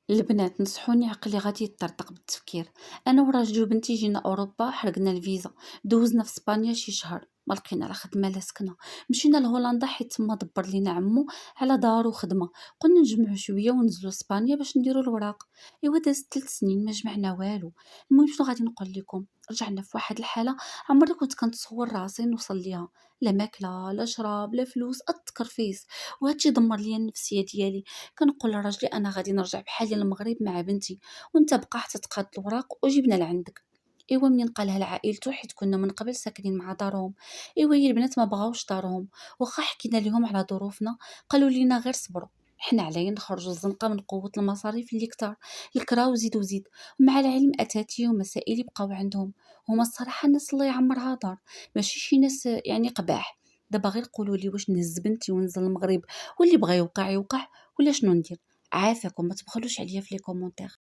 البنات نصحوني عقلي غادي يطرطق بالتفكير. انا وراجلي وبنتي جينا اوروبا، حرقنا الفيزا، دوزنا في اسبانيا شي شهر، ما لقينا لا خدمه لا سكنه. مشينا لهولندا حيت تما دبر لينا عمو على دار وخدمه. قلنا نجمعوا شويه ونزلوا اسبانيا باش نديروا الوراق. ايوا دازت 3 سنين ما جمعنا والو. المهم شنو غادي نقول لكم، رجعنا في واحد الحاله عمري كنت كنتصور راسي نوصل ليها. لا ماكله لا شراب لا فلوس التكرفيس. وهادشي دمر ليا النفسيه ديالي. كنقول لراجلي انا غادي نرجع بحالي للمغرب مع بنتي، وانت بقى حتى تقاد الوراق وجبنا لعندك. ايوا منين قالها لعائلته حيت كنا من قبل ساكنين مع دارهم. ايوا هي البنات ما بغاوش دارهم، واخا حكينا لهم على ظروفنا قالوا لينا غير صبروا. حنا عليا نخرجوا الزنقه من قوه المصاريف اللي كتار، الكرا وزيد وزيد. مع العلم اتاتي ومسائل بقاو عندهم. هما الصراحه الناس الله يعمرها دار، ماشي شي ناس يعني قباح. دابا غير قولوا لي واش نهز بنتي وننزل المغرب، واللي بغى يوقع يوقع، ولا شنو ندير؟ عافاكم ما تبخلوش عليا في لي كومونتير.